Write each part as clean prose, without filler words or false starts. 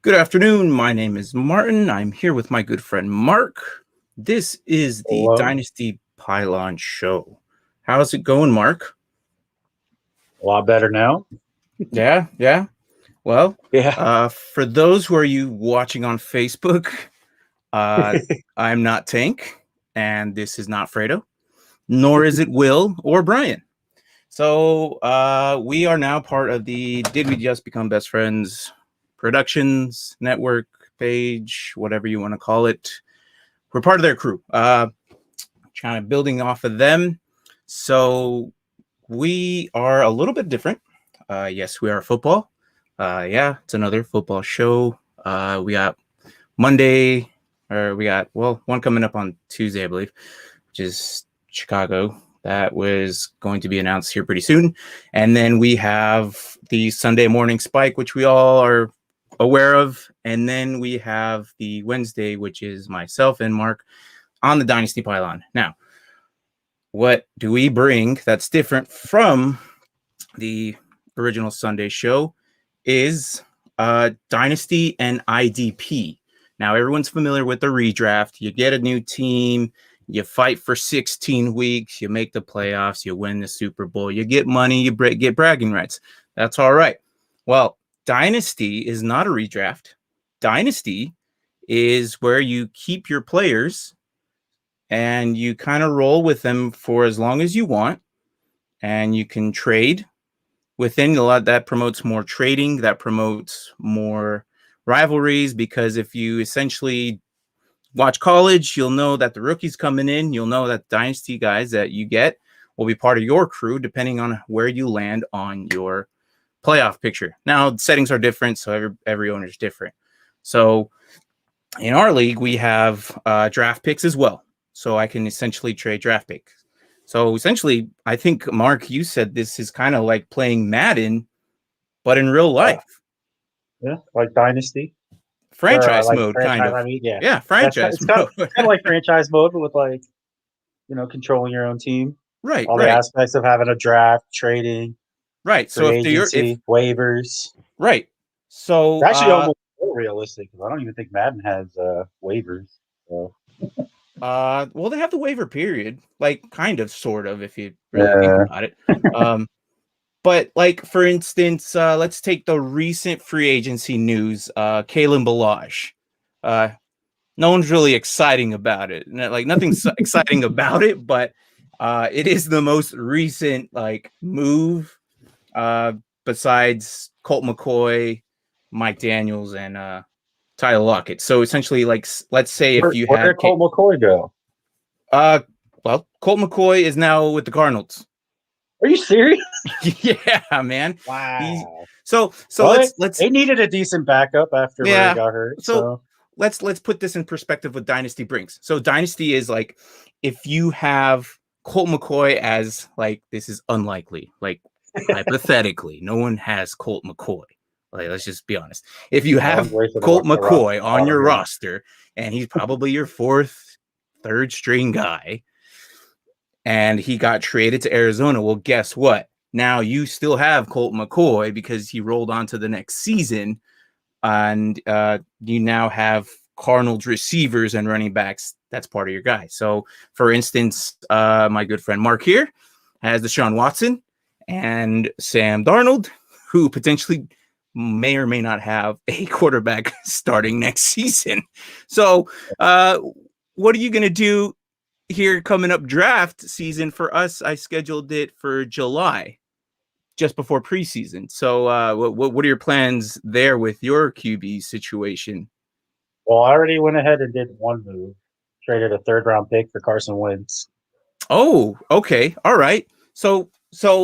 Good afternoon. My name is Martin. I'm here with my good friend Mark. This is the Hello. Dynasty Pylon show. How's it going, Mark? A lot better now. Yeah. Well, Yeah. for those who are you watching on Facebook, uh, I'm not Tank, and this is not Fredo, nor is it Will or Brian. So we are now part of the Did We Just Become Best Friends Productions Network page, whatever you want to call it. We're part of their crew, kind of building off of them. So we are a little bit different. Yes, we are football. Yeah, it's another football show. We got Monday, or we got, well, one coming up on Tuesday, I believe, which is Chicago. That was going to be announced here pretty soon. And then we have the Sunday morning spike, which we all are aware of. And then we have the Wednesday, which is myself and Mark on the Dynasty Pylon. Now, what do we bring that's different from the original Sunday show is Dynasty and IDP. Now, everyone's familiar with the redraft. You get a new team, you fight for 16 weeks, you make the playoffs, you win the Super Bowl, you get money, you get bragging rights. That's all right. Well, Dynasty is not a redraft. Dynasty is where you keep your players and you kind of roll with them for as long as you want, and you can trade within a lot. That promotes more trading, that promotes more rivalries, because if you essentially watch college, you'll know that the rookies coming in, you'll know that dynasty guys that you get will be part of your crew depending on where you land on your playoff picture. Now, settings are different, so every owner is different. So in our league, we have draft picks as well. So I can essentially trade draft picks. So essentially, I think, Mark, you said this is kind of like playing Madden, but in real life. Yeah, like Dynasty. Franchise Like mode, kind franchise. of. I mean, yeah. Yeah, That's franchise it's kind mode. of like franchise mode, but with like, controlling your own team. All the Right. aspects of having a draft, trading, So free if you're, agency, waivers. right. It's So, actually almost more realistic because I don't even think Madden has waivers. So well, they have the waiver period, like kind of, sort of, if you really think yeah. about it. But like, for instance, let's take the recent free agency news. Kalen Balazs. No one's really exciting about it. Like, nothing's exciting about it, but it is the most recent like move. Besides Colt McCoy, Mike Daniels, and Tyler Lockett. So essentially, like, let's say if you Where had did Colt McCoy go? well, Colt McCoy is now with the Cardinals. Are you serious? Yeah, man. Wow. So Well, let's they needed a decent backup after Murray yeah. got hurt. So So let's put this in perspective what Dynasty brings. So Dynasty is like, if you have Colt McCoy, as like, this is unlikely, like hypothetically, no one has Colt McCoy. Like, let's just be honest. If you no one's have wasted Colt a roster McCoy on spot your on him. roster, and he's probably your fourth, third string guy, and he got traded to Arizona, well, guess what? Now you still have Colt McCoy because he rolled on to the next season, and you now have Cardinals receivers and running backs. That's part of your guy. So, for instance, my good friend Mark here has Deshaun Watson and Sam Darnold, who potentially may or may not have a quarterback starting next season. So, what are you going to do here coming up draft season? For us, I scheduled it for July, just before preseason. So what are your plans there with your QB situation? Well, I already went ahead and did one move, traded a third round pick for Carson Wentz. Oh, okay. All right. So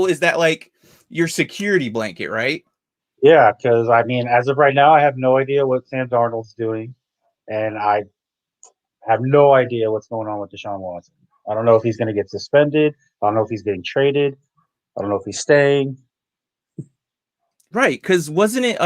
is that like your security blanket, right? Yeah, because I mean, as of right now, I have no idea what Sam Darnold's doing, and I have no idea what's going on with Deshaun Watson. I don't know if he's going to get suspended. I don't know if he's getting traded. I don't know if he's staying. Right, because wasn't it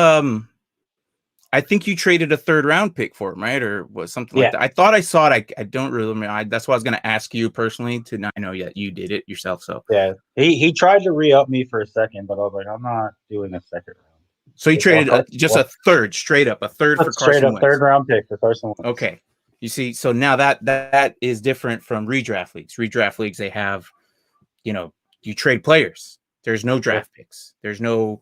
I think you traded a third round pick for him, right? Or was something like Yeah, that. I thought I saw it. I don't really remember. That's why I was going to ask you personally to not know yet. You did it yourself. So yeah. He tried to re up me for a second, but I was like, I'm not doing a second round. So you Just one traded Carson, just a third, straight up, a third for straight Carson up Wentz. third round pick for Carson Wentz. Okay. You see, so now that is different from redraft leagues. Redraft leagues, they have, you trade players. There's no draft picks. There's no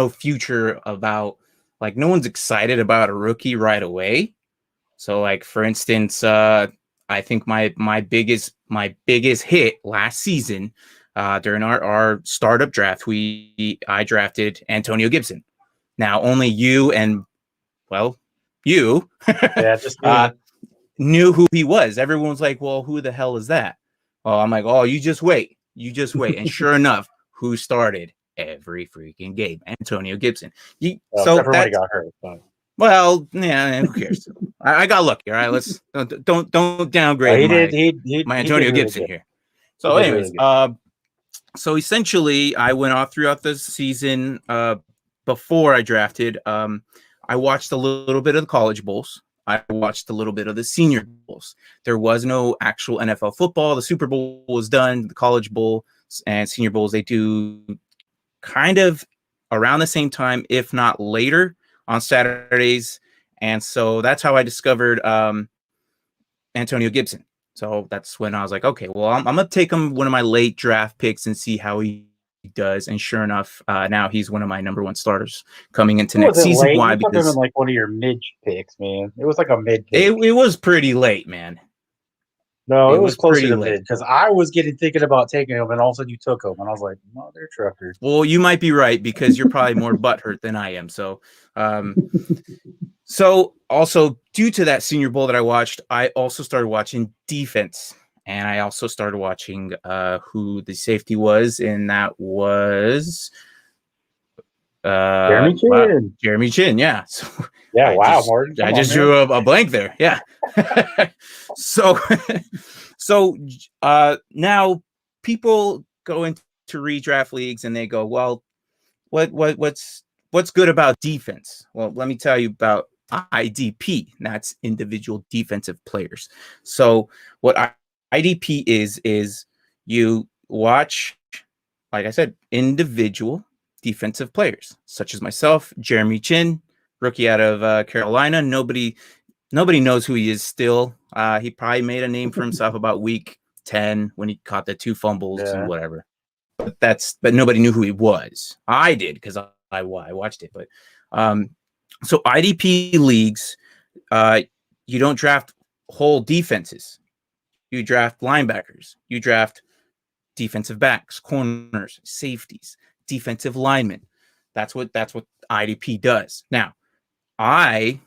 future about, like, no one's excited about a rookie right away. So, like, for instance, I think my biggest hit last season, during our startup draft, I drafted Antonio Gibson. Now, only you and, well, you Just me. knew who he was. Everyone was like, well, who the hell is that? Oh, I'm like, oh, you just wait. And sure enough, who started every freaking game? Antonio Gibson. So except for when he got hurt. But. Well, yeah, who cares? I got lucky. All right, let's don't downgrade my Antonio really Gibson good. here. So, anyways, really so essentially, I went off throughout the season. Before I drafted, I watched a little bit of the college bowls. I watched a little bit of the senior bowls. There was no actual NFL football. The Super Bowl was done. The college bowl and senior bowls, they do kind of around the same time, if not later, on Saturdays. And so that's how I discovered Antonio Gibson. So that's when I was like, okay, well, I'm going to take him one of my late draft picks and see how he does. And sure enough, now he's one of my number one starters coming into next season. Late. Why? You took him in like one of your mid picks, man. It was like a mid pick. It was pretty late, man. No, it was closer to mid because I was thinking about taking him, and all of a sudden you took him, and I was like, "Mother trucker." Well, you might be right because you're probably more butthurt than I am. So, so also due to that Senior Bowl that I watched, I also started watching defense, and I also started watching who the safety was, and that was Jeremy Chin. Wow, Jeremy Chin, yeah. So yeah, Martin. I just drew a blank there. Yeah. so now people go into redraft leagues and they go, well, what's good about defense? Well, let me tell you about IDP. That's individual defensive players. So what IDP is you watch, like I said, individual defensive players, such as myself, Jeremy Chin, rookie out of Carolina. Nobody knows who he is still. He probably made a name for himself about week 10 when he caught the 2 fumbles and whatever. But nobody knew who he was. I did because I watched it. But so IDP leagues, you don't draft whole defenses. You draft linebackers. You draft defensive backs, corners, safeties, defensive linemen. That's what IDP does. Now, I,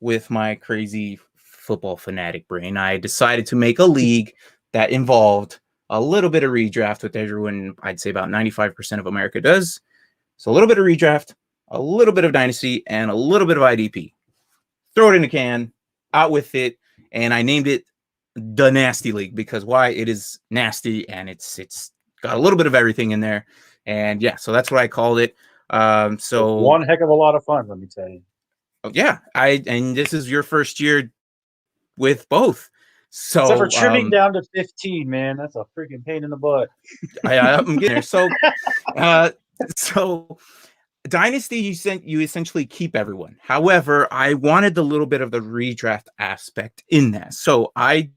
with my crazy football fanatic brain, I decided to make a league that involved a little bit of redraft, with everyone, I'd say about 95% of America does. So a little bit of redraft, a little bit of dynasty, and a little bit of IDP. Throw it in a can, out with it, and I named it the Nasty League because why? It is nasty and it's got a little bit of everything in there. And yeah, so that's what I called it. So it's one heck of a lot of fun, let me tell you. Yeah, and this is your first year with both. So except for trimming down to 15, man, that's a freaking pain in the butt. I'm getting there. So so Dynasty, you essentially keep everyone. However, I wanted a little bit of the redraft aspect in that. So I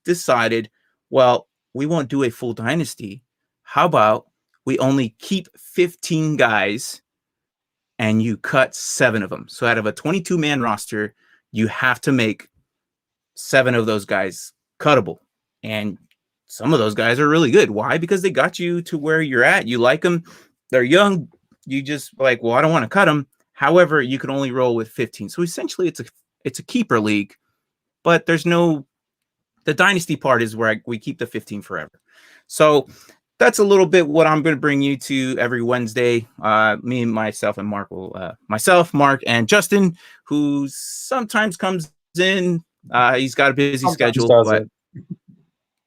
decided, well, we won't do a full Dynasty. How about we only keep 15 guys and you cut 7 of them? So out of a 22-man roster, you have to make 7 of those guys cuttable. And some of those guys are really good. Why? Because they got you to where you're at. You like them. They're young. You just like, well, I don't want to cut them. However, you can only roll with 15. So essentially it's a keeper league, but there's no, the dynasty part is where we keep the 15 forever. So that's a little bit what I'm going to bring you to every Wednesday. Me, myself, and Mark myself, Mark, and Justin, who sometimes comes in. He's got a busy schedule, but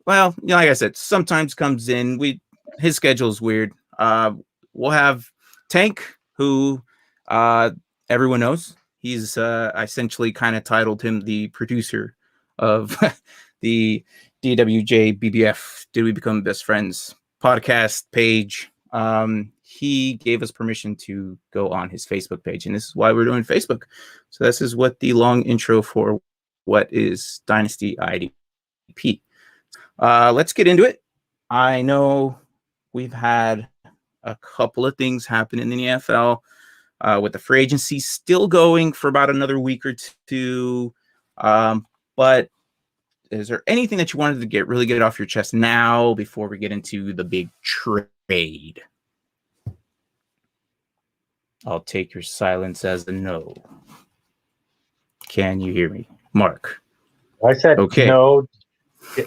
well, like I said, sometimes comes in. His schedule is weird. We'll have Tank, who everyone knows. He's I essentially kind of titled him the producer of the DWJ BBF Did We Become Best Friends podcast page. he gave us permission to go on his Facebook page, and this is why we're doing Facebook. So this is what the long intro for what is Dynasty IDP. Let's get into it. I know we've had a couple of things happen in the NFL with the free agency still going for about another week or two. But is there anything that you wanted to really get off your chest now before we get into the big trade? I'll take your silence as a no. Can you hear me, Mark? I said okay. No.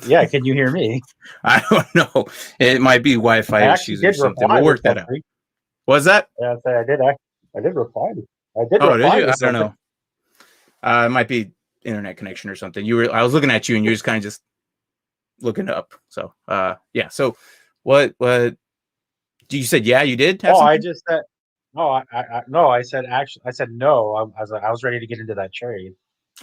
Yeah, can you hear me? I don't know. It might be Wi-Fi issues or something. We'll work that out. What was that? Yeah, I did reply. I did reply. Did you? I don't know. It might be internet connection or something. I was looking at you and you're just kind of just looking up. So yeah. So what you said? Yeah, you did. Have something? I just said no. No. I said no. I was ready to get into that trade.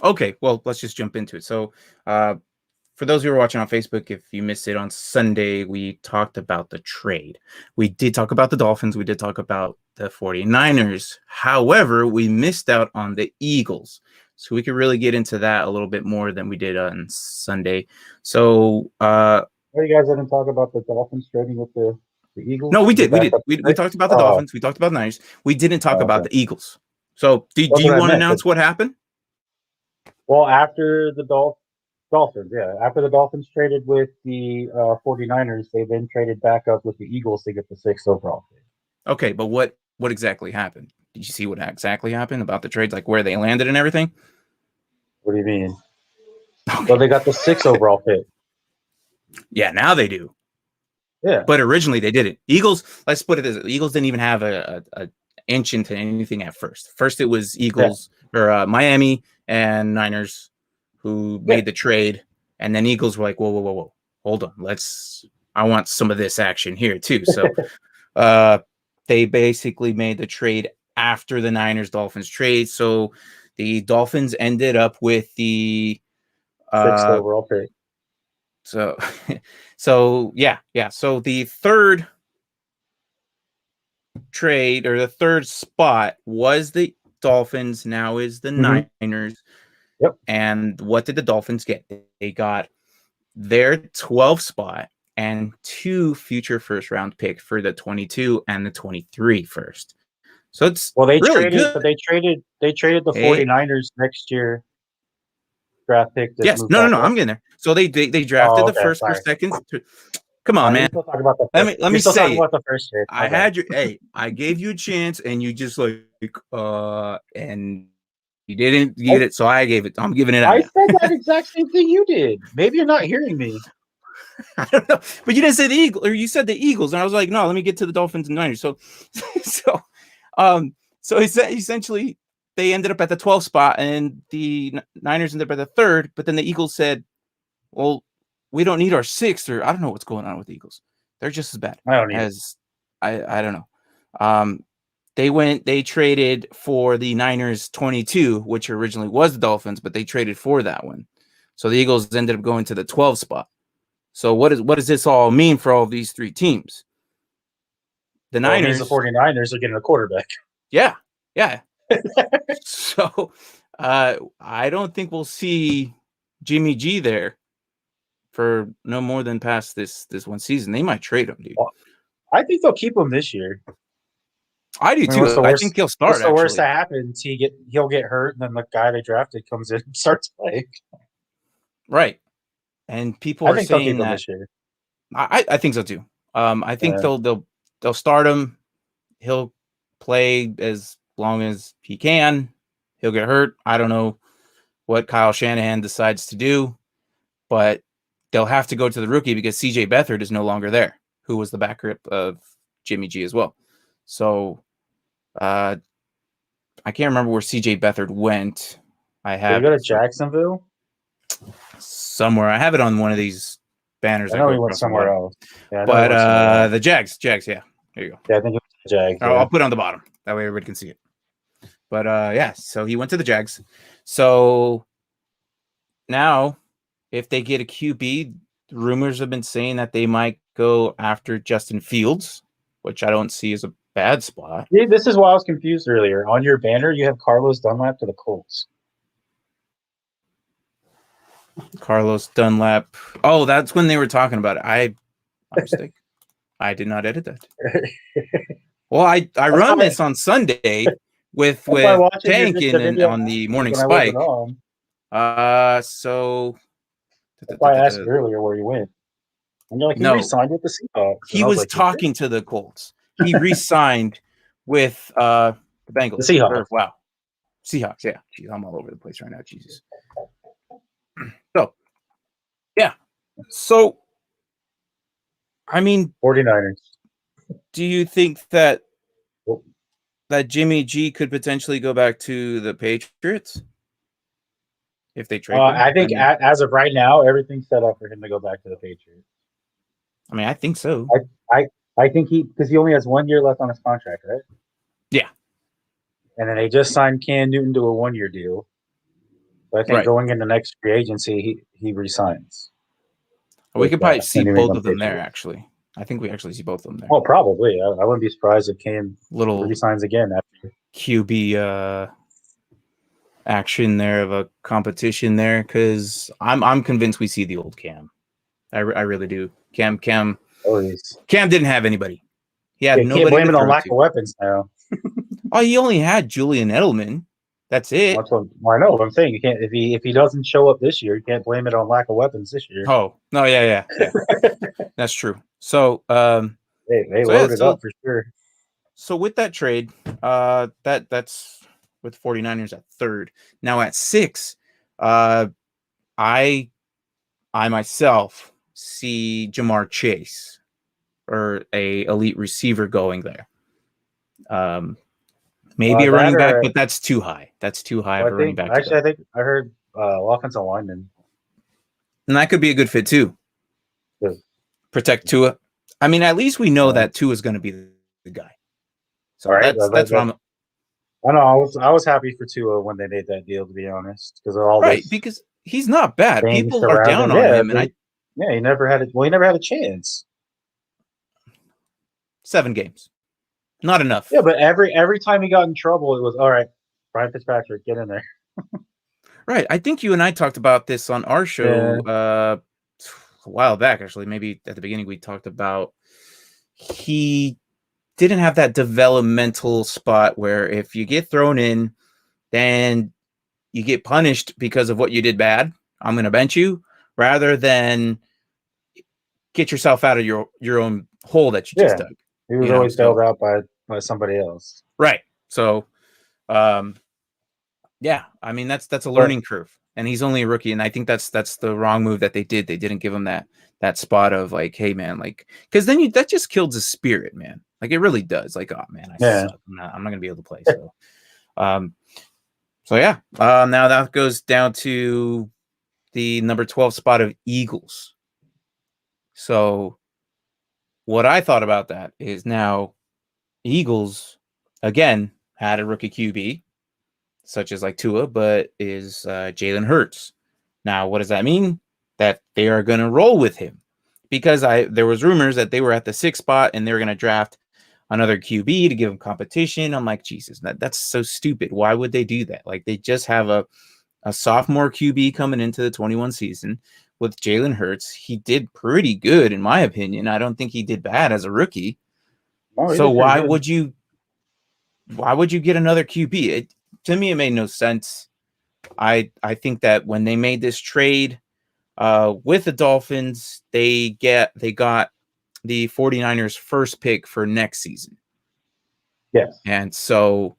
Okay, well, let's just jump into it. So for those who are watching on Facebook, if you missed it on Sunday, we talked about the trade. We did talk about the Dolphins. We did talk about the 49ers. However, we missed out on the Eagles. So we could really get into that a little bit more than we did on Sunday. So you guys didn't talk about the Dolphins trading with the Eagles? No, we did. We talked about the Dolphins. We talked about the Niners. We didn't talk about the Eagles. So do you want to announce what happened? Well, after the Dolphins, yeah. After the Dolphins traded with the 49ers, they then traded back up with the Eagles to get the 6th overall pick. Okay, but what exactly happened? Did you see what exactly happened about the trades, like where they landed and everything? What do you mean? Okay. Well, they got the 6th overall pick. Yeah, now they do. Yeah. But originally they didn't. Eagles, let's put it this, Eagles didn't even have a inch into anything at first. First it was Eagles or Miami and Niners who made the trade, and then Eagles were like, whoa, hold on, I want some of this action here too. So they basically made the trade after the Niners Dolphins trade. So the Dolphins ended up with the 6th overall pick. So yeah. So the third trade or the third spot was the Dolphins. Now is the Niners. Yep. And what did the Dolphins get? They got their 12th spot and 2 future first round picks for the 22 and the 23 first. So it's they really traded, good. But they traded the 49ers next year draft pick. Yes, no, I'm getting there. So they drafted the first or second. Come on, man. Let me say about the first trade. I had I gave you a chance and you just and you didn't get it, so I'm giving it out. I said that exact same thing you did. Maybe you're not hearing me. I don't know, but you didn't say the Eagles, or you said the Eagles, and I was like, no, let me get to the Dolphins and Niners. So essentially, they ended up at the 12th spot, and the Niners ended up at the 3rd. But then the Eagles said, "Well, we don't need our 6th," or I don't know what's going on with the Eagles. They're just as bad. I don't know. They traded for the Niners 22, which originally was the Dolphins, but they traded for that one. So the Eagles ended up going to the 12th spot. So what does this all mean for all of these 3 teams? The Niners, the 49ers are getting a quarterback. Yeah. So I don't think we'll see Jimmy G there for no more than past this one season. They might trade him, dude. Well, I think they'll keep him this year. I do too. I think he'll start. What's the worst that happens? He'll get hurt, and then the guy they drafted comes in and starts playing. Right. And people are saying that this year. I think so too. I think they'll start him. He'll play as long as he can. He'll get hurt. I don't know what Kyle Shanahan decides to do, but they'll have to go to the rookie because CJ Beathard is no longer there, who was the backup of Jimmy G as well. So I can't remember where CJ Beathard went. Did he go to Jacksonville? Somewhere. I have it on one of these banners. I know he went somewhere else. Yeah, but the Jags, yeah. There you go. Yeah, I think it was the Jags. I'll put it on the bottom. That way everybody can see it. But yeah, so he went to the Jags. So now if they get a QB, rumors have been saying that they might go after Justin Fields, which I don't see as a bad spot. Yeah, this is why I was confused earlier. On your banner, you have Carlos Dunlap to the Colts. Carlos Dunlap. Oh, that's when they were talking about it. My mistake. I did not edit that. Well, I run this on Sunday with Tank and on the Morning Spike. So that's why I asked earlier where you went. And you're like, he re-signed with the Seahawks. He was like, talking to the Colts. He re-signed with the Bengals. The Seahawks. Wow. Seahawks, yeah. Jeez, I'm all over the place right now. Jesus. So, yeah. So, I mean, 49ers. Do you think that Jimmy G could potentially go back to the Patriots if they trade him? I think as of right now, everything's set up for him to go back to the Patriots. I mean, I think so. I think because he only has 1 year left on his contract, right? Yeah. And then they just signed Cam Newton to a 1-year deal. So I think going into next free agency, he resigns. We could probably see both of them there, actually. I think we actually see both of them there. Well, probably. I wouldn't be surprised if Cam resigns again after QB action there of a competition there, because I'm convinced we see the old Cam. I really do. Cam didn't have anybody. He had nobody. Can't blame it on lack of weapons now. Oh, he only had Julian Edelman. That's it. I know what I'm saying. You can't if he doesn't show up this year, you can't blame it on lack of weapons this year. Oh no, yeah. That's true. So they loaded up for sure. So with that trade, that's with 49ers at 3rd. Now at 6, I myself see Jamar Chase or a elite receiver going there. Maybe a running back, but that's too high. That's too high of a running back. Actually, I think I heard offensive lineman. And that could be a good fit too. Yeah. Protect Tua. I mean, at least we know that Tua is going to be the guy. So that's what I'm. I know. I was happy for Tua when they made that deal, to be honest, because of all because he's not bad. People are down on him, and he never had he never had a chance. 7 games, not enough. Yeah, but every time he got in trouble, it was all right. Brian Fitzpatrick, get in there. Right. I think you and I talked about this on our show a while back, actually. Maybe at the beginning we talked about he didn't have that developmental spot where if you get thrown in, then you get punished because of what you did bad. I'm going to bench you rather than get yourself out of your own hole that you just dug. He was always bailed out by somebody else. Right. So, yeah, I mean, that's a learning curve, and he's only a rookie. And I think that's the wrong move that they did. They didn't give him that spot of like, hey man, like, cause then that just kills his spirit, man. Like it really does. Like, oh man, I suck. I'm not gonna be able to play. So, now that goes down to the number 12 spot of Eagles. So what I thought about that is now Eagles again had a rookie QB, such as like Tua, but is Jalen Hurts. Now, what does that mean? That they are going to roll with him, because there was rumors that they were at the 6th spot and they were going to draft another QB to give him competition. I'm like, Jesus, that's so stupid. Why would they do that? Like, they just have a sophomore QB coming into the 21 season with Jalen Hurts. He did pretty good, in my opinion. I don't think he did bad as a rookie. So why would you get another QB? To me, it made no sense. I think that when they made this trade with the Dolphins, they got the 49ers first pick for next season. Yes. And so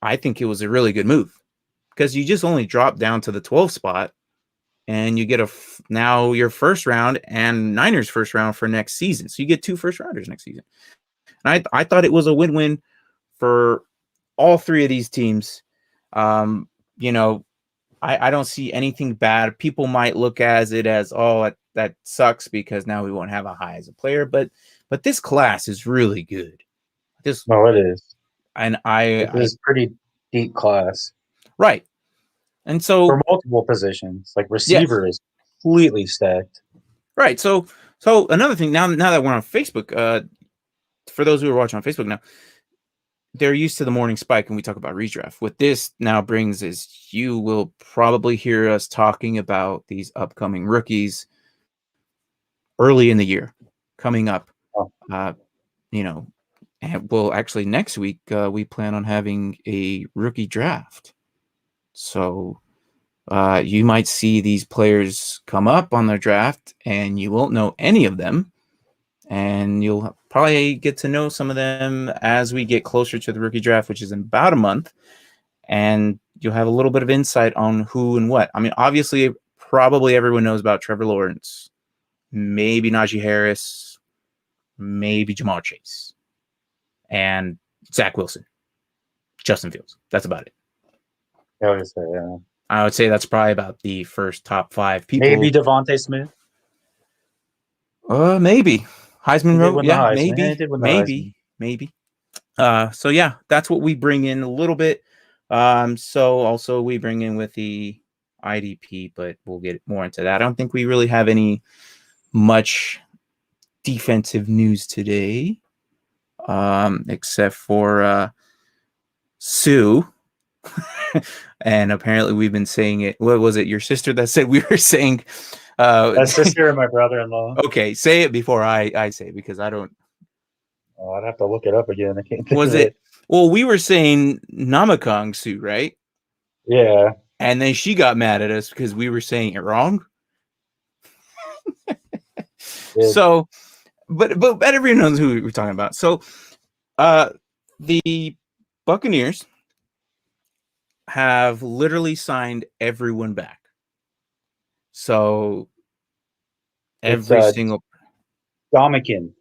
I think it was a really good move, because you just only drop down to the 12th spot and you get now your first round and Niners first round for next season. So you get 2 first rounders next season. And I thought it was a win-win for all 3 of these teams. I don't see anything bad. People might look at it as, oh, that sucks because now we won't have a high as a player, but this class is really good. It is. And it is pretty deep class. Right. And so for multiple positions, like receiver is completely stacked. Right. So another thing, now that we're on Facebook, for those who are watching on Facebook now, they're used to the morning spike when we talk about redraft. What this now brings is you will probably hear us talking about these upcoming rookies early in the year coming up. Oh. You know, and well, actually, next week we plan on having a rookie draft. So you might see these players come up on their draft, and you won't know any of them. And you'll probably get to know some of them as we get closer to the rookie draft, which is in about a month. And you'll have a little bit of insight on who and what. I mean, obviously, probably everyone knows about Trevor Lawrence, maybe Najee Harris, maybe Jamal Chase, and Zach Wilson, Justin Fields. That's about it. Yeah. I would say that's probably about the first top 5 people. Maybe Devontae Smith. Maybe Heisman wrote. Yeah, maybe. So yeah, that's what we bring in a little bit. So also we bring in with the IDP, but we'll get more into that. I don't think we really have any much defensive news today, except for Sue. And apparently we've been saying it. What was it? Your sister that said we were saying? My sister and my brother-in-law. Okay, say it before I say it, because I don't. Oh, I'd have to look it up again. I can't think Was of it? Well, we were saying Namakong Sue, right? Yeah. And then she got mad at us because we were saying it wrong. So, but everyone knows who we're talking about. So, the Buccaneers have literally signed everyone back. So every single Dominican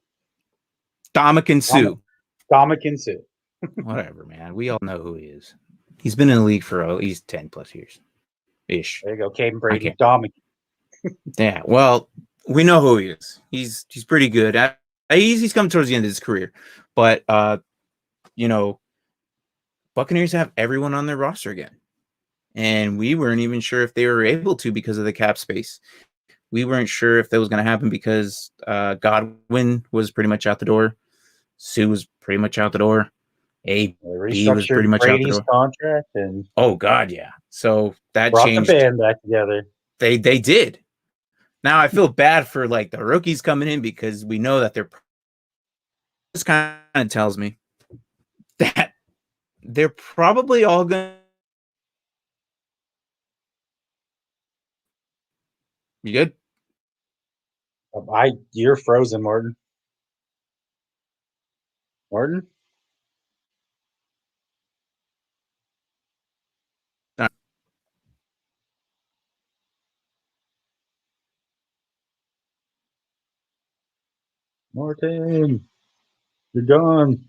Sue. Dominican Sue. Whatever, man. We all know who he is. He's been in the league for at least 10 plus years. Ish. There you go, Caden Brady. Dominican. Yeah, well, we know who he is. He's pretty good. He's coming towards the end of his career. But you know, Buccaneers have everyone on their roster again. And we weren't even sure if they were able to because of the cap space. We weren't sure if that was going to happen because Godwin was pretty much out the door. Sue was pretty much out the door. AB was pretty much Brady's out the door. Contract and oh God, yeah. So that brought changed. The band back together. They did. Now I feel bad for like the rookies coming in because we know that this kind of tells me that they're probably all going. You good? You're frozen, Martin. Martin? Martin, you're gone.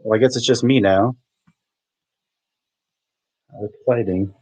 Well, I guess it's just me now. Exciting.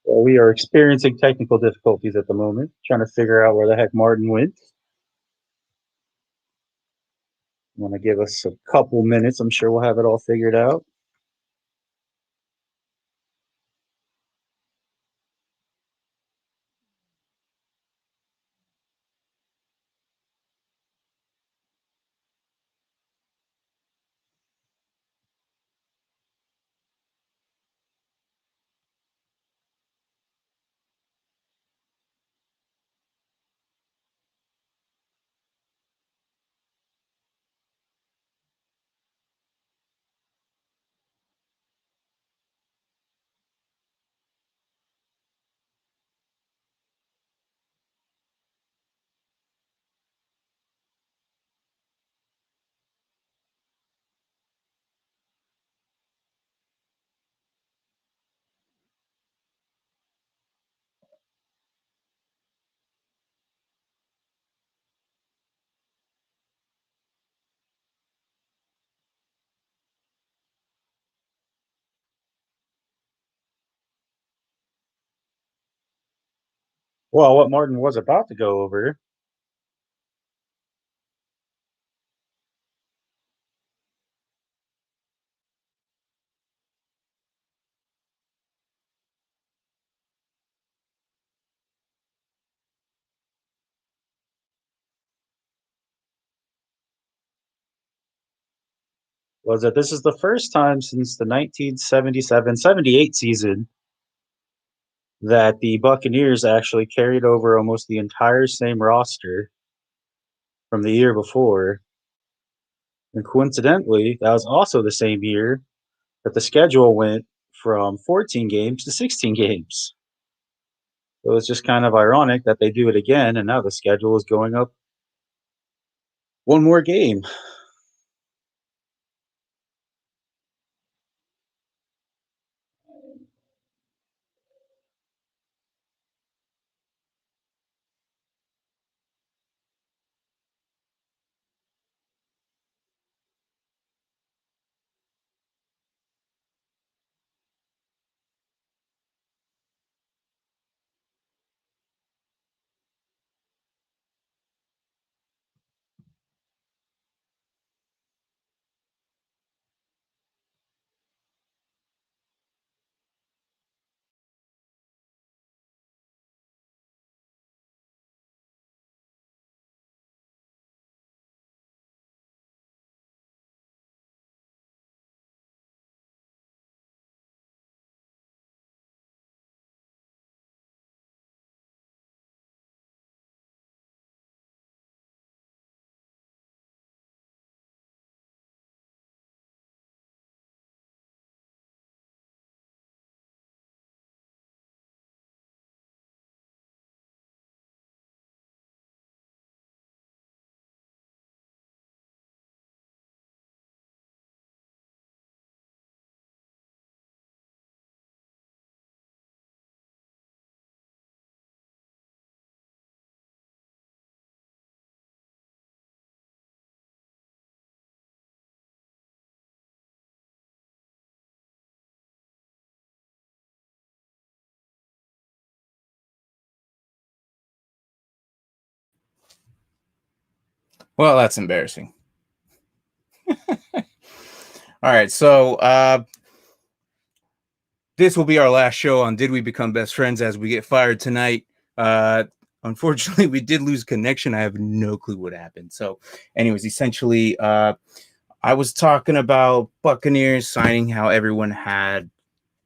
Well, we are experiencing technical difficulties at the moment, trying to figure out where the heck Martin went. I'm going to give us a couple minutes. I'm sure we'll have it all figured out. Well, what Martin was about to go over was that this is the first time since the 1977-78 season that the Buccaneers actually carried over almost the entire same roster from the year before. And coincidentally, that was also the same year that the schedule went from 14 games to 16 games. So it's just kind of ironic that they do it again, and now the schedule is going up one more game. Well, that's embarrassing. All right, so this will be our last show on Did We Become Best Friends as we get fired tonight. Unfortunately, we did lose connection. I have no clue what happened. So, anyways, essentially, I was talking about Buccaneers signing how everyone had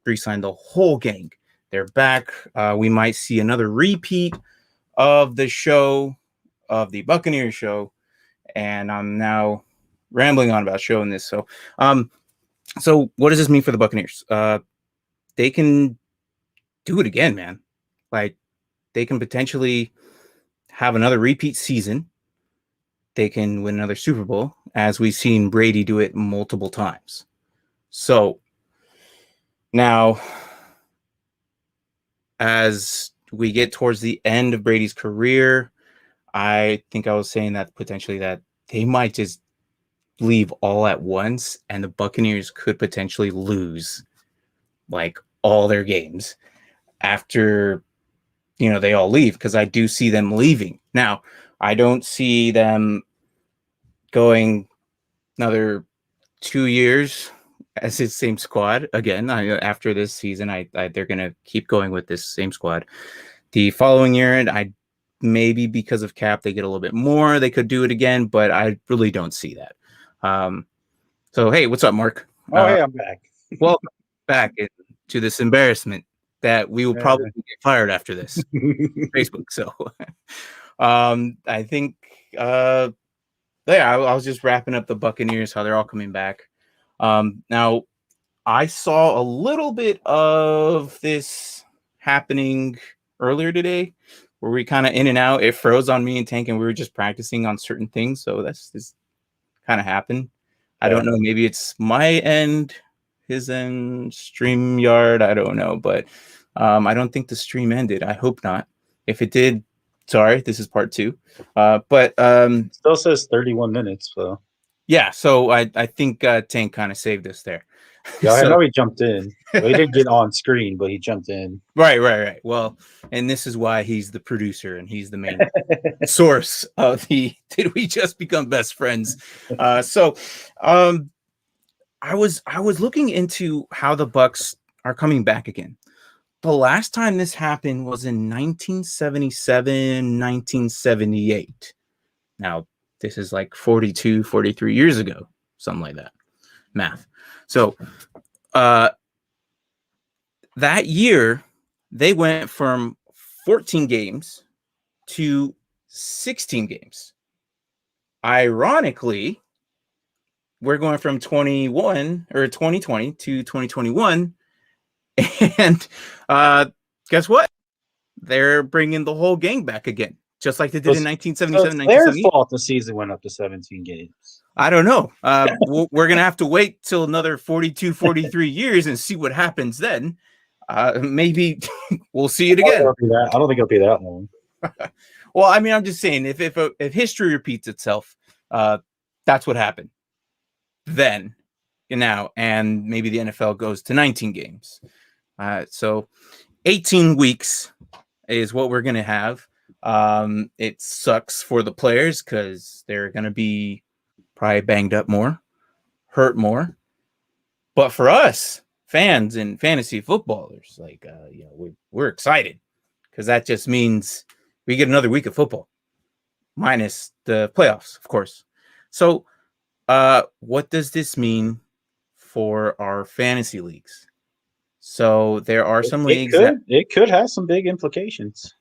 re-signed the whole gang. They're back. We might see another repeat of the show, of the Buccaneers show, and I'm now rambling on about showing this. So what does this mean for the Buccaneers? They can do it again, man. Like they can potentially have another repeat season. They can win another Super Bowl, as we've seen Brady do it multiple times. So now, as we get towards the end of Brady's career, I think I was saying that potentially that they might just leave all at once, and the Buccaneers could potentially lose like all their games. after they all leave, because I do see them leaving. Now, I don't see them going another 2 years as his same squad again. After this season, they're gonna keep going with this same squad. The following year, and I maybe because of cap they get a little bit more, they could do it again, but I really don't see that. So hey, what's up, Mark? Oh, hey, I'm back. Welcome back to this embarrassment that we will probably get fired after this Facebook. So I think I was just wrapping up the Buccaneers, how they're all coming back. Now I saw a little bit of this happening earlier today, where we kind of in and out. It froze on me and Tank, and we were just practicing on certain things. So that's just kind of happened. I don't know. Maybe it's my end, his end, StreamYard. I don't know, but I don't think the stream ended. I hope not. If it did, sorry, this is part 2. But still says 31 minutes. So yeah, so I think Tank kind of saved us there. Yeah, I know he jumped in. Well, he didn't get on screen, but he jumped in. Right. Well, and this is why he's the producer and he's the main source of the did we just become best friends? So I was looking into how the Bucks are coming back again. The last time this happened was in 1977, 1978. Now, this is like 42, 43 years ago, something like that. Math. So that year, they went from 14 games to 16 games. Ironically, we're going from 2020 to 2021. And guess what? They're bringing the whole gang back again, just like they did in 1977. So it's their fault the season went up to 17 games. I don't know. We're going to have to wait till another 42, 43 years and see what happens then. Maybe we'll see it again. I don't think it'll be that long. Well, I mean, I'm just saying, if history repeats itself, that's what happened then, and maybe the NFL goes to 19 games. So 18 weeks is what we're going to have. It sucks for the players because they're going to be probably banged up more, hurt more. But for us, fans and fantasy footballers, we're excited because that just means we get another week of football, minus the playoffs, of course. So what does this mean for our fantasy leagues? So there are some leagues it could have some big implications.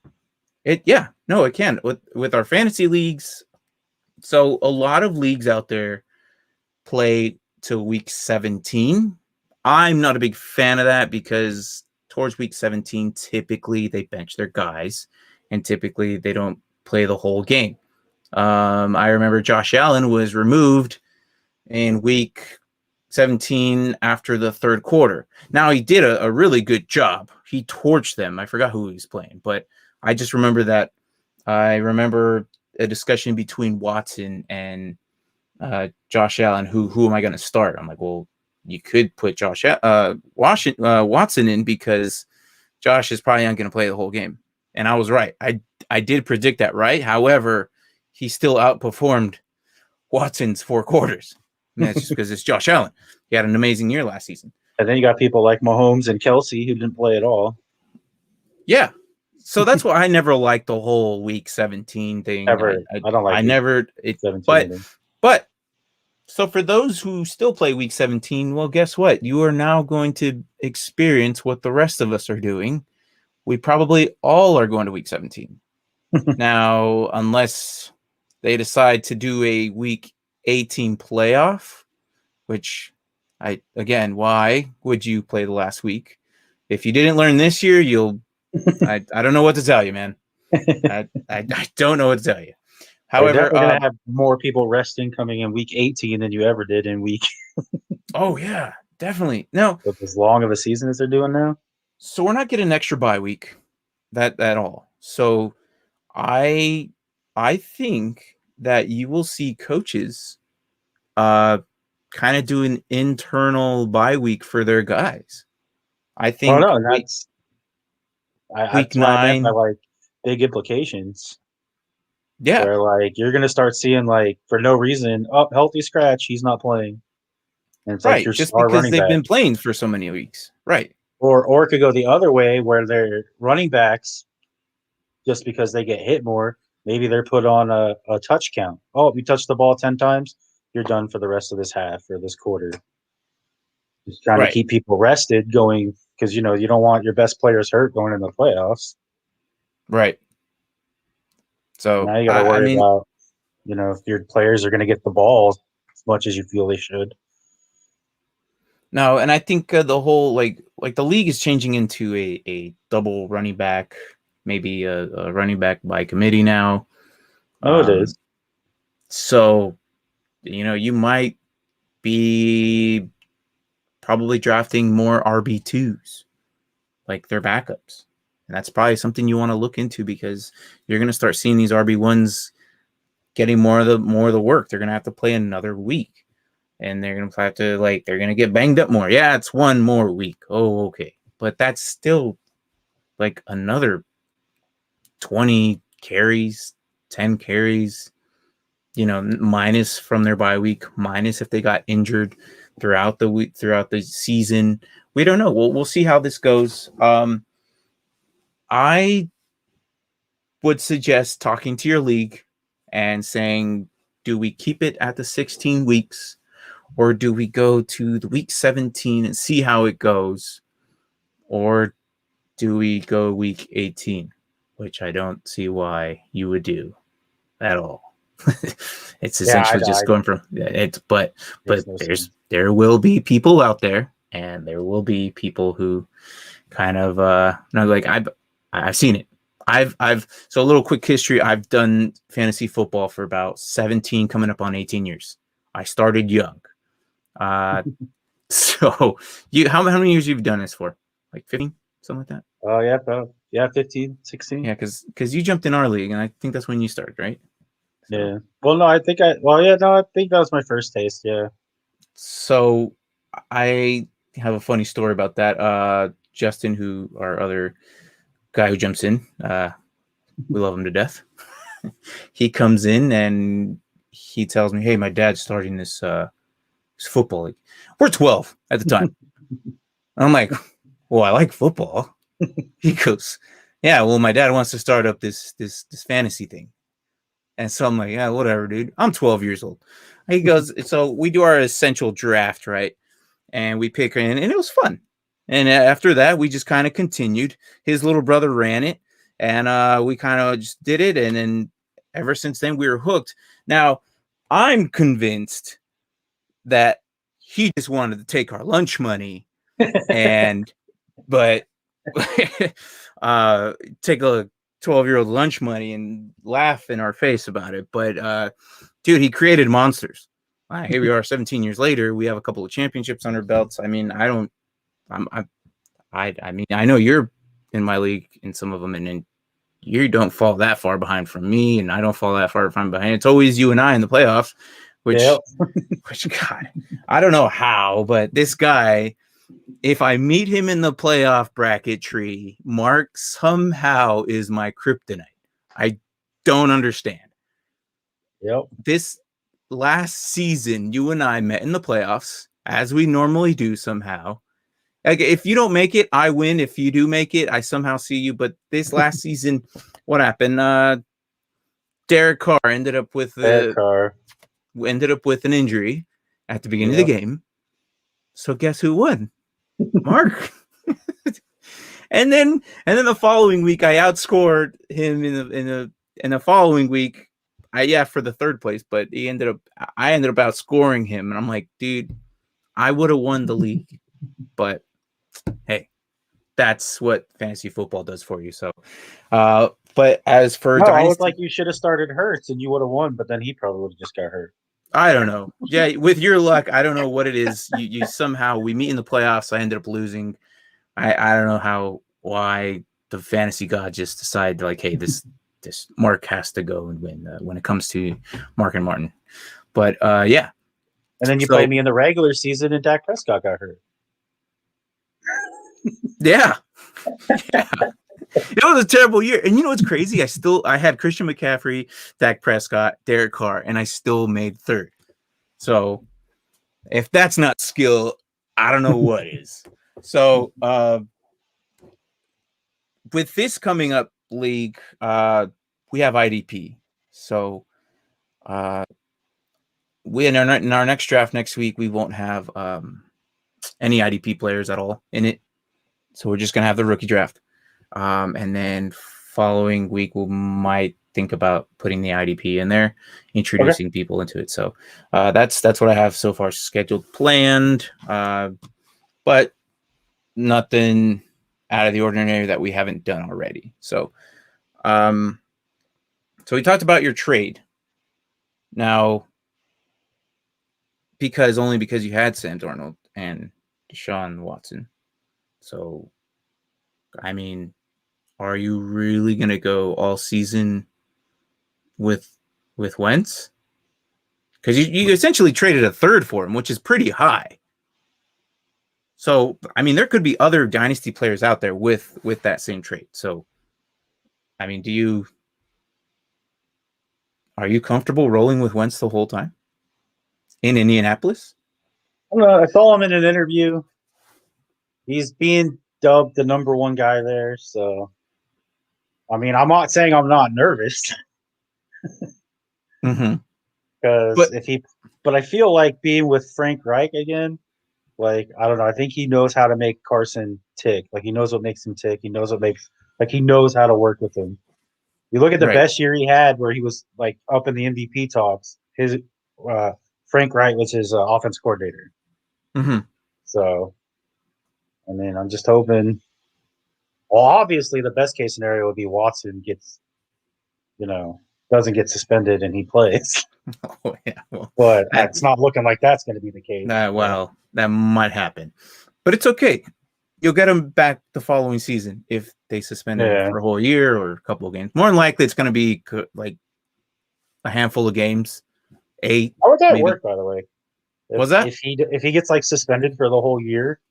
It can with our fantasy leagues. So a lot of leagues out there play to week 17. I'm not a big fan of that because towards week 17, typically they bench their guys and typically they don't play the whole game. I remember Josh Allen was removed in week 17 after the third quarter. Now he did a really good job. He torched them. I forgot who he was playing, but I just remember that. I remember a discussion between Watson and Josh Allen. Who am I going to start? I'm like, well, you could put Watson in because Josh is probably not going to play the whole game. And I was right. I did predict that right. However, he still outperformed Watson's 4 quarters. And that's just because it's Josh Allen. He had an amazing year last season. And then you got people like Mahomes and Kelsey who didn't play at all. Yeah. So that's why I never liked the whole week 17 thing. I don't like but so for those who still play week 17, well, guess what? You are now going to experience what the rest of us are doing. We probably all are going to week 17. Now, unless they decide to do a week 18 playoff, which why would you play the last week? If you didn't learn this year, I don't know what to tell you, man. I don't know what to tell you. However, we're going to have more people resting coming in week 18 than you ever did in week. Oh yeah, definitely. No, with as long of a season as they're doing now. So we're not getting an extra bye week, that at all. So I think that you will see coaches kind of do an internal bye week for their guys. I think week That's what I meant by 9. like big implications. Yeah, Where like you're gonna start seeing like for no reason, oh, healthy scratch, he's not playing, and it's like right. your Just star because running they've back. been playing for so many weeks. Right. Or it could go the other way where they're running backs just because they get hit more. Maybe they're put on a touch count. Oh, if you touch the ball 10 times, you're done for the rest of this half or this quarter. Just trying to Right. keep people rested going because you know you don't want your best players hurt going in the playoffs. Right. So Now you got to I worry mean, about if your players are going to get the ball as much as you feel they should. no, and I think the whole like the league is changing into a double running back, maybe a running back by committee now. No, it Um, is. so you might be probably drafting more RB2s, like their backups, and that's probably something you want to look into because you're going to start seeing these RB1s getting more of the work. They're going to have to play another week. And they're gonna have to they're gonna get banged up more. Yeah, it's one more week. Oh, okay, but that's still like another 20 carries, 10 carries. Minus from their bye week, minus if they got injured throughout the week, throughout the season. We don't know. We'll see how this goes. I would suggest talking to your league and saying, do we keep it at the 16 weeks? Or do we go to the week 17 and see how it goes? Or do we go week 18? Which I don't see why you would do at all. It's Yeah, essentially just going from it's but makes no sense. there will be people out there and there will be people who kind of like I've seen it. I've so a little quick history. I've done fantasy football for about 17 coming up on 18 years. I started young. So how many years you've done this for? Like 15, something like that? Oh, yeah, bro. Yeah, 15, 16. Yeah, because you jumped in our league, and I think that's when you started, right? So Yeah. Well, no, I think that was my first taste. Yeah. so I have a funny story about that. Justin, who our other guy who jumps in, we love him to death. He comes in and he tells me, "Hey, my dad's starting this football league. We're 12 at the time." I'm like, "Well, I like football." He goes, "Yeah, well, my dad wants to start up this fantasy thing." And so I'm like, "Yeah, whatever, dude. I'm 12 years old." He goes, "So we do our essential draft, right? And we pick in, and it was fun. And after that, we just kind of continued. His little brother ran it, and we kind of just did it. And then ever since then, we were hooked. Now, I'm convinced that he just wanted to take our lunch money but take a 12-year-old lunch money and laugh in our face about it. But dude, he created monsters. Here we are 17 years later. We have a couple of championships on our belts. I mean, I mean, I know you're in my league in some of them, and you don't fall that far behind from me, and I don't fall that far from behind. It's always you and I in the playoffs, Yeah. which God, I don't know how, but this guy, if I meet him in the playoff bracket tree, Mark somehow is my kryptonite. I don't understand. Yep. This last season, you and I met in the playoffs, as we normally do somehow. Like, if you don't make it, I win. If you do make it, I somehow see you. But this last season, what happened? Derek Carr ended up with Car. an injury at the beginning Yep. of the game. So guess who won? Mark. And then the following week, I outscored him in the following week. For the third place, but I ended up outscoring him, and I'm like, dude, I would have won the league, but hey, that's what fantasy football does for you. So, but as for No, I was Dynasty, like, you should have started Hurts and you would have won, but then he probably would have just got hurt. I don't know. Yeah, with your luck, I don't know what it is. You somehow we meet in the playoffs. I ended up losing. I don't know why the fantasy god just decided like, hey, this Mark has to go and win when it comes to Mark and Martin. But yeah. And then you played me in the regular season and Dak Prescott got hurt. Yeah. Yeah. It was a terrible year. And you know what's crazy? I had Christian McCaffrey, Dak Prescott, Derek Carr, and I still made third. So if that's not skill, I don't know what is. So with this coming up league, we have IDP. So we in our next draft next week, we won't have any IDP players at all in it. So we're just gonna have the rookie draft. And then following week we might think about putting the IDP in there, introducing people into it. So that's what I have so far scheduled, planned, but nothing out of the ordinary that we haven't done already. So so we talked about your trade. Now, because you had Sam Darnold and Deshaun Watson. So I mean, are you really going to go all season with Wentz? Because you essentially traded a third for him, which is pretty high. So, I mean, there could be other dynasty players out there with that same trade. So, I mean, are you comfortable rolling with Wentz the whole time in Indianapolis? I saw him in an interview. He's being dubbed the number one guy there. So, I mean, I'm not saying I'm not nervous. Mm-hmm. Because but I feel like being with Frank Reich again, like, I don't know. I think he knows how to make Carson tick. Like, he knows what makes him tick. He knows he knows how to work with him. You look at the best year he had where he was like up in the MVP talks. His Frank Reich was his offense coordinator. Mm-hmm. So, I mean, I'm just hoping. Well, obviously, the best case scenario would be Watson doesn't get suspended and he plays. Oh, yeah. Well, but it's not looking like that's going to be the case. Well, that might happen, but it's okay. You'll get him back the following season if they suspend him for a whole year or a couple of games. More than likely, it's going to be like a handful of games, 8. How would that work, by the way? What's that? If he gets like suspended for the whole year,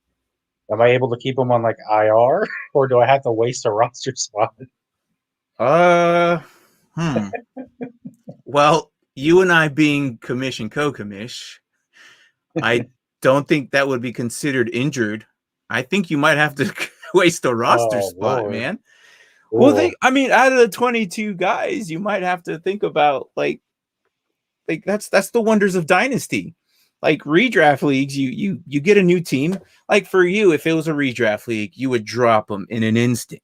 am I able to keep him on like IR, or do I have to waste a roster spot? Well, you and I being co-commish, I don't think that would be considered injured. I think you might have to waste a roster spot, Lord. Man. Ooh. Well, out of the 22 guys, you might have to think about like that's the wonders of Dynasty. Like redraft leagues, you get a new team. Like for you, if it was a redraft league, you would drop him in an instant.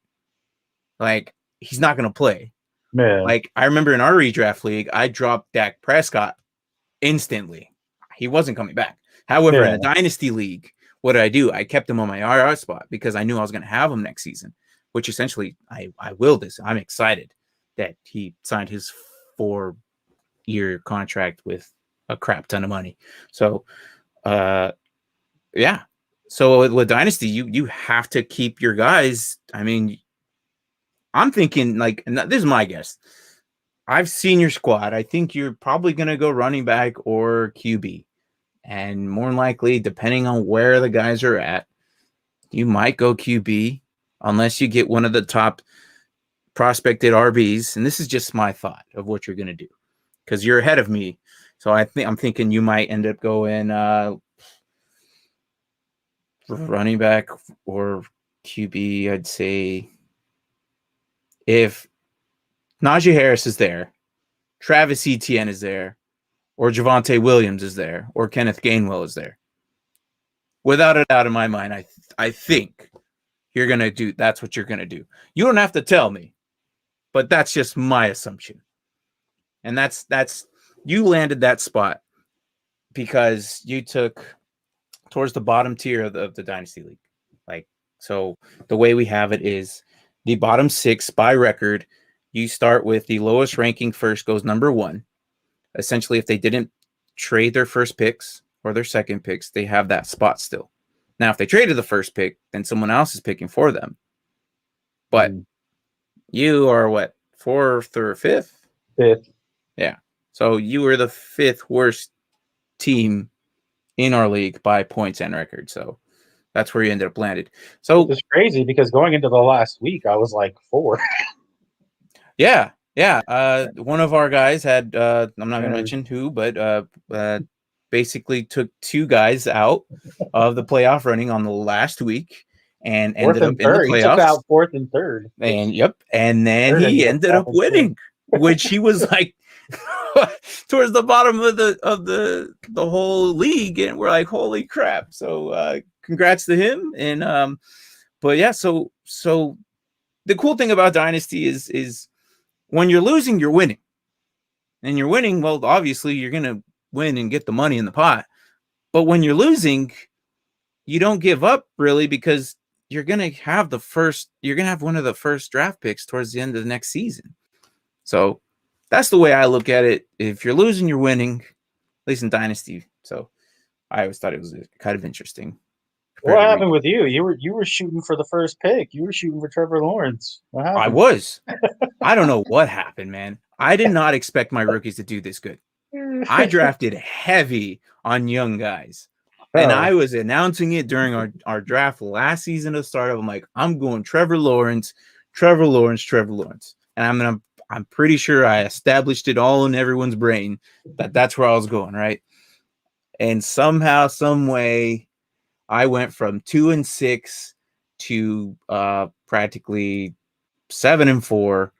Like he's not going to play. Man. Like I remember in our redraft league, I dropped Dak Prescott instantly. He wasn't coming back. However, in a dynasty league, what did I do? I kept him on my IR spot because I knew I was going to have him next season, which essentially I willed this. I'm excited that he signed his 4-year contract with a crap ton of money. So, yeah. So with dynasty, you have to keep your guys. I mean, I'm thinking like, and this is my guess. I've seen your squad. I think you're probably going to go running back or QB. And more than likely, depending on where the guys are at, you might go QB unless you get one of the top prospected RBs. And this is just my thought of what you're going to do because you're ahead of me. So I'm thinking you might end up going running back or QB. I'd say if Najee Harris is there, Travis Etienne is there, or Javonte Williams is there, or Kenneth Gainwell is there. Without a doubt in my mind, I think you're going to do, that's what you're going to do. You don't have to tell me, but that's just my assumption. And that's you landed that spot because you took towards the bottom tier of the Dynasty League. Like, so the way we have it is the bottom 6 by record, you start with the lowest ranking first goes number 1. Essentially, if they didn't trade their first picks or their second picks, they have that spot still. Now, if they traded the first pick, then someone else is picking for them. But you are what, 4th or 5th? 5th. Yeah. So you were the 5th worst team in our league by points and record. So that's where you ended up landed. Which So is crazy because going into the last week, I was like 4. yeah, yeah. One of our guys had I'm not going to Yeah. mention who, but basically took 2 guys out of the playoff running on the last week and Fourth ended up and in the third. He took playoffs. out fourth and third. And yep, and then Third he ended up ended up happening too. winning, which he was like towards the bottom of the whole league, and we're like, holy crap! So congrats to him. And but yeah, so the cool thing about Dynasty is when you're losing, you're winning, and you're winning. Well, obviously, you're gonna win and get the money in the pot. But when you're losing, you don't give up really because you're gonna have one of the first draft picks towards the end of the next season. So that's the way I look at it. If you're losing, you're winning, at least in Dynasty. So I always thought it was kind of interesting. What happened with you? You were shooting for the first pick. You were shooting for Trevor Lawrence. What I happened? was. I don't know what happened, man. I did not expect my rookies to do this good. I drafted heavy on young guys. And I was announcing it during our draft last season of startup. I'm like, I'm going Trevor Lawrence, Trevor Lawrence, Trevor Lawrence. And I'm pretty sure I established it all in everyone's brain that that's where I was going, right? And somehow, some way, I went from 2-6 to practically 7-4,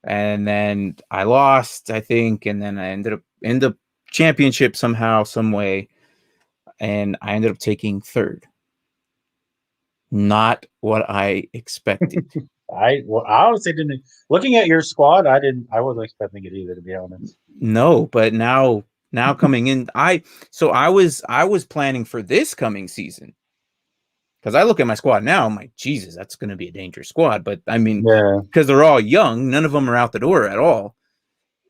and then I lost, I think, and then I ended up in the championship somehow, some way, and I ended up taking 3rd. Not what I expected. I honestly didn't. Looking at your squad, I wasn't expecting it either, to be honest. No, but now coming in, I was planning for this coming season. Because I look at my squad now, I'm like, Jesus, that's going to be a dangerous squad. But I mean, Yeah. because they're all young, none of them are out the door at all,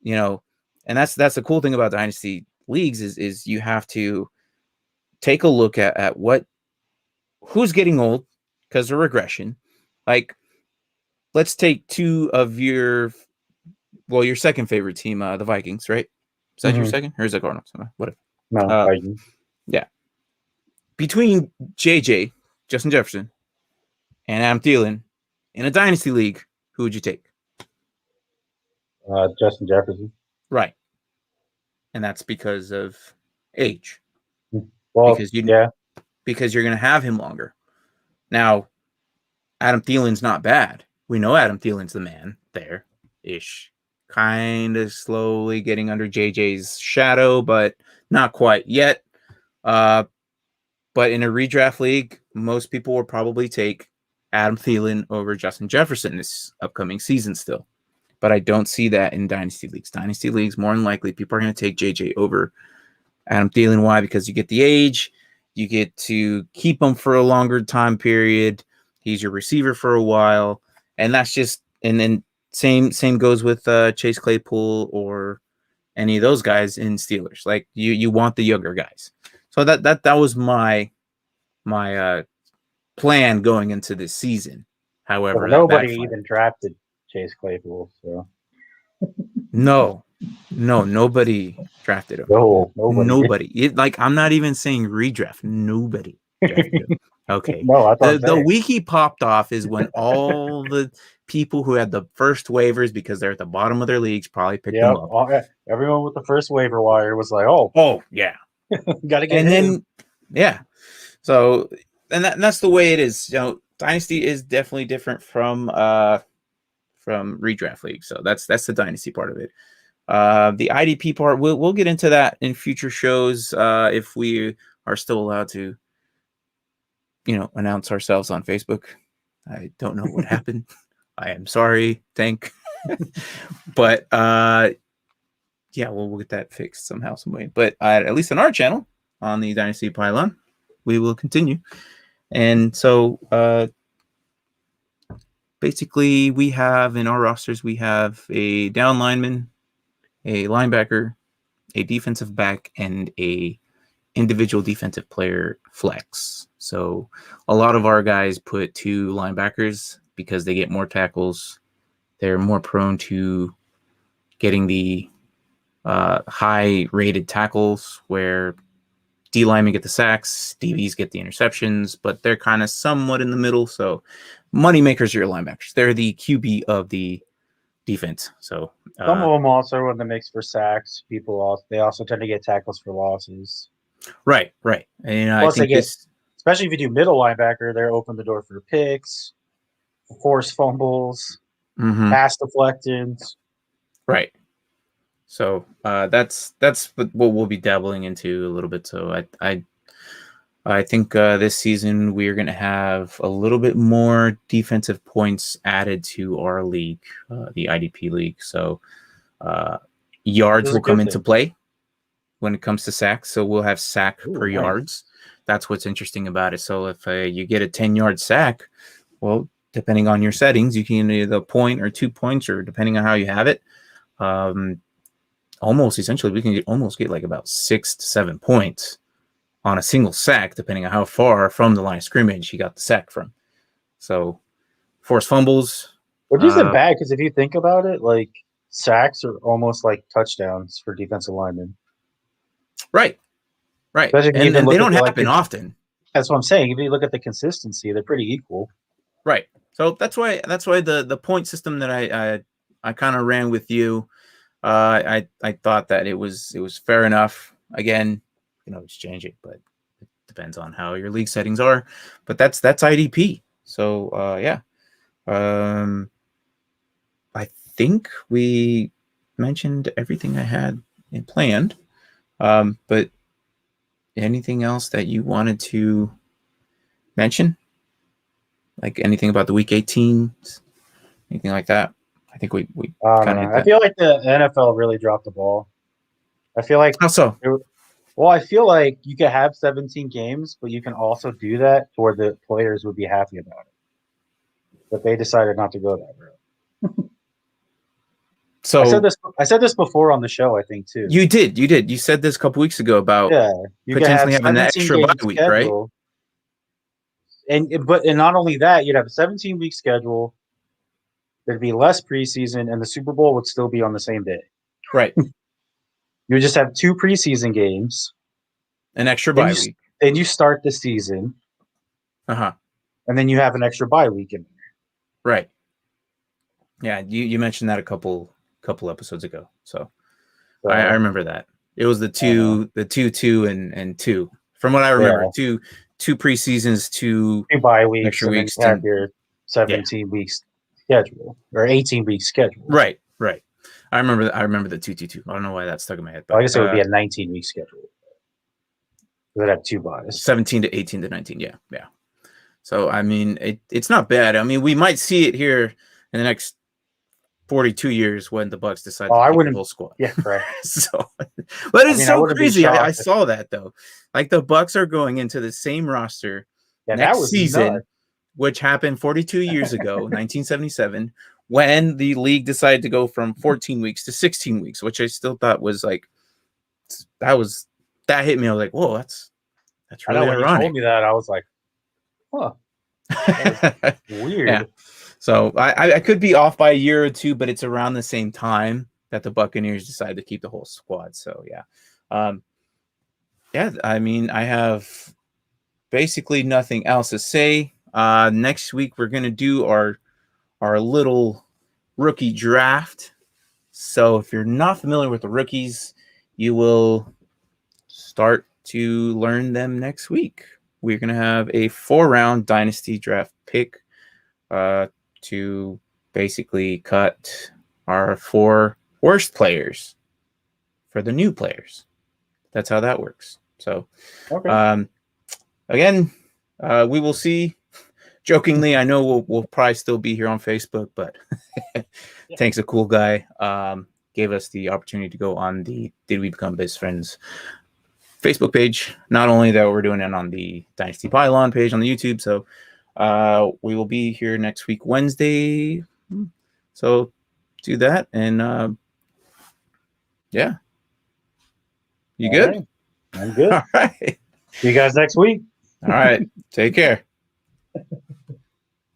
you know. And that's the cool thing about Dynasty leagues is you have to take a look at who's getting old because of regression. Like, let's take 2 of your second favorite team, the Vikings, right? Is that your second, or is it Cardinals? Whatever. No, Vikings. Yeah. Between JJ, Justin Jefferson, and Adam Thielen in a Dynasty league, who would you take? Justin Jefferson. Right. And that's because of age. Well, because you're going to have him longer. Now, Adam Thielen's not bad. We know Adam Thielen's the man there ish. Kind of slowly getting under JJ's shadow, but not quite yet. But in a redraft league, most people will probably take Adam Thielen over Justin Jefferson this upcoming season still. But I don't see that in Dynasty leagues. Dynasty leagues, more than likely, people are going to take JJ over Adam Thielen. Why? Because you get the age, you get to keep him for a longer time period. He's your receiver for a while, and that's just. And then same goes with Chase Claypool or any of those guys in Steelers. Like you want the younger guys. So that was my plan going into this season. However, well, that nobody backfired. even drafted Chase Claypool, so nobody drafted him. no, nobody. I'm not even saying redraft. Nobody drafted him. Okay. No, that's what I'm The saying. week he popped off is when all the people who had the first waivers because they're at the bottom of their leagues probably picked them up. Everyone with the first waiver wire was like, Oh yeah. Got to get And him. then yeah. So and that's the way it is. Dynasty is definitely different from redraft league. So that's the Dynasty part of it. The IDP part, we'll get into that in future shows if we are still allowed to, announce ourselves on Facebook. I don't know what happened. I am sorry, Tank. But yeah, we'll get that fixed somehow, some way. But at least on our channel, on the Dynasty Pylon, we will continue. And so basically, we have in our rosters, we have a down lineman, a linebacker, a defensive back, and a individual defensive player flex. So a lot of our guys put 2 linebackers because they get more tackles. They're more prone to getting the high rated tackles, where D linemen get the sacks, DBs get the interceptions, but they're kind of somewhat in the middle. So moneymakers are your linebackers. They're the QB of the defense. So Some of them also are in the mix for sacks. They also tend to get tackles for losses. right. And I Plus, they think get, especially if you do middle linebacker, they're open the door for picks, forced fumbles, pass deflections. Right. So that's what we'll be dabbling into a little bit. So I think this season we're going to have a little bit more defensive points added to our league, the IDP league. So yards will come into play when it comes to sacks. So we'll have sack per yards. That's what's interesting about it. So if you get a 10-yard sack, well, depending on your settings, you can either a point or 2 points, or depending on how you have it. Almost essentially, we can almost get like about 6 to 7 points on a single sack, depending on how far from the line of scrimmage you got the sack from. So forced fumbles. Which isn't bad, because if you think about it, like sacks are almost like touchdowns for defensive linemen. Right. And they don't happen often. That's what I'm saying. If you look at the consistency, they're pretty equal. Right. So that's why the point system that I kind of ran with you. I thought that it was fair enough. Again, it's changing, but it depends on how your league settings are. But that's IDP. So yeah. I think we mentioned everything I had planned. But anything else that you wanted to mention? Like anything about the week 18, anything like that? I think we kind of. I feel like the NFL really dropped the ball. I feel like how so? I feel like you could have 17 games, but you can also do that to where the players would be happy about it. But they decided not to go that route. So I said this before on the show, I think too. You did. You said this a couple weeks ago about you potentially having an extra bye week, schedule, right? And not only that, you'd have a 17-week schedule. There'd be less preseason, and the Super Bowl would still be on the same day. Right. You would just have 2 preseason games, an extra bye week. Then you start the season. And then you have an extra bye week in there. Right. Yeah, you mentioned that a couple episodes ago. So I remember that. It was the 2 and 2. From what I remember, 2 preseasons, 2 bye weeks, extra weeks. You have your 17 weeks schedule or 18-week schedule. Right. I remember the 2-2-2. I don't know why that stuck in my head. But I guess it would be a 19-week schedule. Would have 2 buys. 17 to 18 to 19. Yeah. So I mean, it's not bad. I mean, we might see it here in the next 42 years when the Bucks decide to keep the whole squad. Yeah, right. So, but it's so crazy. I saw that though. Like the Bucks are going into the same roster next season, nuts. Which happened 42 years ago, 1977, when the league decided to go from 14 weeks to 16 weeks, which I still thought was like that hit me. I was like, whoa, that's really ironic. When you told me that, I was like, huh. That weird. Yeah. So I could be off by a year or 2, but it's around the same time that the Buccaneers decided to keep the whole squad. So yeah. I mean, I have basically nothing else to say. Next week we're gonna do our little rookie draft. So if you're not familiar with the rookies, you will start to learn them next week. We're gonna have a 4-round dynasty draft pick to basically cut our 4 worst players for the new players. That's how that works. So, again, we will see. Jokingly, I know we'll probably still be here on Facebook, but Tank's a cool guy. Gave us the opportunity to go on the Did We Become Best Friends Facebook page. Not only that, we're doing it on the Dynasty Pylon page on the YouTube. So we will be here next week, Wednesday. So do that. And yeah. You good? Right. I'm good. All right. See you guys next week. All right. Take care.